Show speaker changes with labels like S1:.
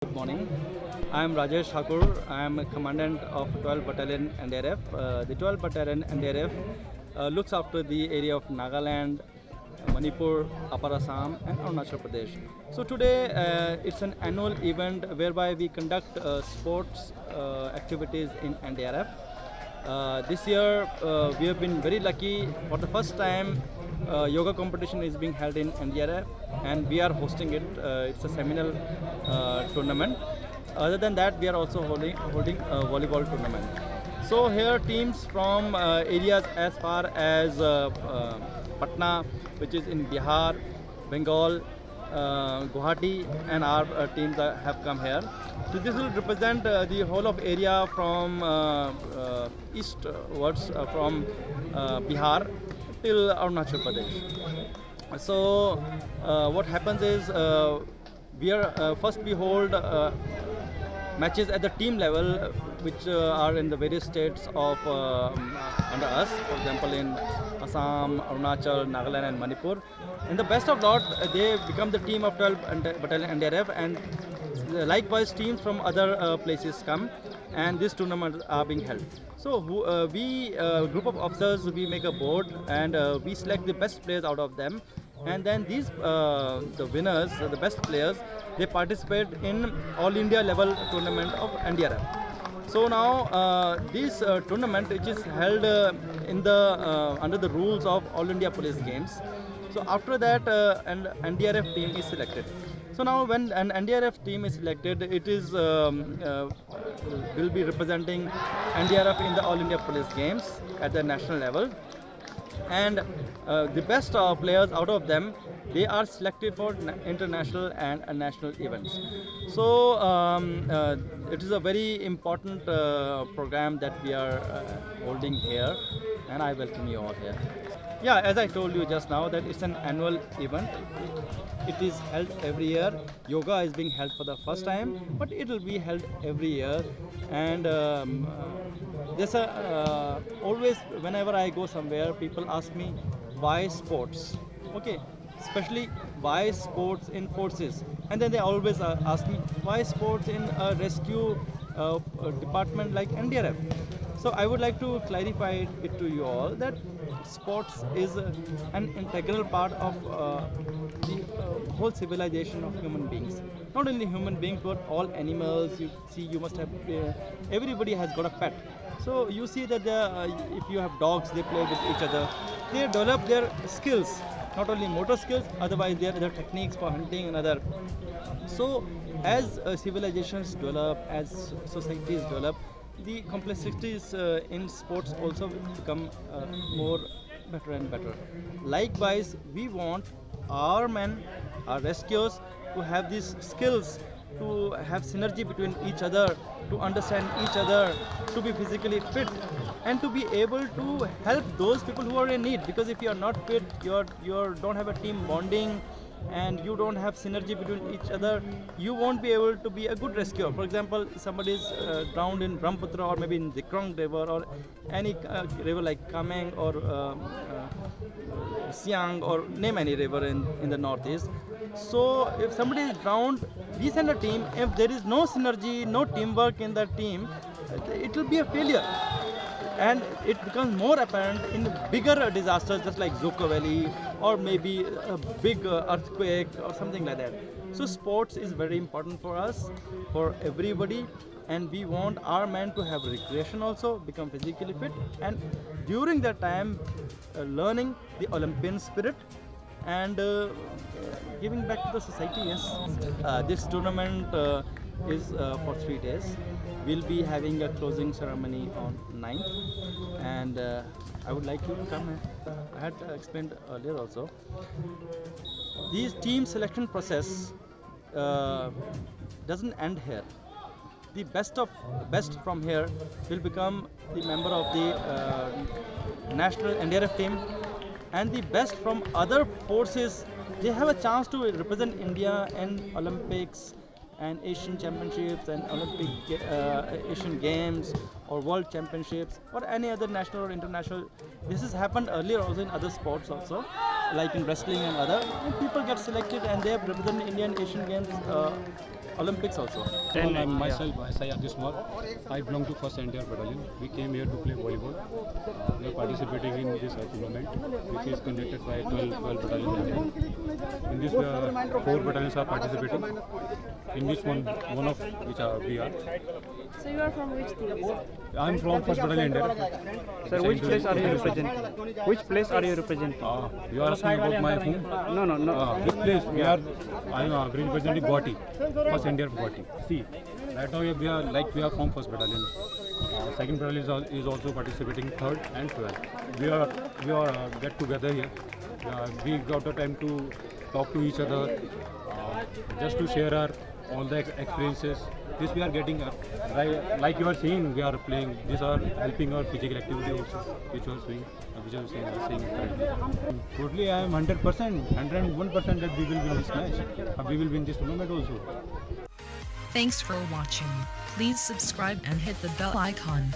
S1: Good morning. I am Rajesh Thakur. I am a commandant of 12 Battalion NDRF. The 12 Battalion NDRF looks after the area of Nagaland, Manipur, Upper Assam, and Arunachal Pradesh. So today it's an annual event whereby we conduct sports activities in NDRF. This year we have been very lucky. For the first time, yoga competition is being held in NDRF, and we are hosting it. It's a seminal tournament. Other than that, we are also holding a volleyball tournament. So here teams from areas as far as Patna, which is in Bihar, Bengal, Guwahati, and our teams have come here. So this will represent the whole of area from eastwards from Bihar till Arunachal Pradesh. So what happens is we are first we hold matches at the team level, which are in the various states of under us. For example, in Assam, Arunachal, Nagaland, and Manipur. In the best of lot, they become the team of 12 Battalion NDRF, and likewise teams from other places come, and these tournaments are being held. So we group of officers, we make a board, and we select the best players out of them, and then these the winners, the best players, they participate in all India level tournament of NDRF. So now this tournament, which is held in the under the rules of All India Police Games. So after that, an NDRF team is selected. So now when an NDRF team is selected, it is will be representing NDRF in the All India Police Games at the national level, and the best players out of them, they are selected for international and national events. So it is a very important program that we are holding here, and I welcome you all here. Yeah, as I told you just now, that it's an annual event. It is held every year. Yoga is being held for the first time, but it will be held every year. And there's a always whenever I go somewhere, people ask me why sports. Okay, especially why sports in forces, and then they always ask me why sports in a rescue department like NDRF. So I would like to clarify it to you all that sports is an integral part of the whole civilization of human beings. Not only human beings, but all animals. You see, you must have everybody has got a pet. So you see that if you have dogs, they play with each other. They develop their skills, not only motor skills, otherwise there are other techniques for hunting and other. So as civilizations develop, as societies develop, the complexities in sports also become more better and better. Likewise, we want our men, our rescuers, to have these skills, to have synergy between each other, to understand each other, to be physically fit, and to be able to help those people who are in need. Because if you are not fit, you don't have a team bonding, and you don't have synergy between each other, you won't be able to be a good rescuer. For example, somebody is drowned in Brahmaputra, or maybe in Zikrong river, or any river like Kameng or Siang, or name any river in the northeast. So if somebody is drowned, we send a team. If there is no synergy, no teamwork in that team, it will be a failure, and it becomes more apparent in bigger disasters, just like Zoka Valley, or maybe a big earthquake or something like that. So sports is very important for us, for everybody, and we want our men to have recreation also, become physically fit, and during that time learning the Olympian spirit, and giving back to the society. Yes, this tournament is for 3 days. We'll be having a closing ceremony on 9th, and I would like you to come. I had explained earlier also. These team selection process doesn't end here. The best from here will become the member of the national NDRF team, and the best from other forces, they have a chance to represent India in Olympics and Asian Championships and Asian Games or World Championships or any other national or international. This has happened earlier also in other sports also, like in wrestling and other. And people get selected and they have represented India in Asian Games Olympics also.
S2: Well, I'm
S3: yeah.
S2: myself, Sayyad Ismail. I belong to 1st NDR Battalion. We came here to play volleyball. We are participating in this tournament, which is conducted by 12 Battalion India. In this, 4 battalions are participating. In which one of which are we are.
S4: So you are from which team?
S2: I'm from 1st Battalion India.
S3: Sir, which place are you representing? Which place are you representing?
S2: You are asking about my home?
S3: No.
S2: This place we are. I'm representing Guwahati, 1st India Guwahati. See, right now we are from 1st Battalion. 2nd Battalion is also participating, 3rd and 12th. We are get together here. We got the time to talk to each other, just to share all the experiences. This we are getting, like you are seeing, we are playing. These are helping our physical activity also, which you are seeing currently. Totally, I am 100%, 101% that we will win this match. We will win this tournament also.
S5: Thanks for watching. Please subscribe and hit the bell icon.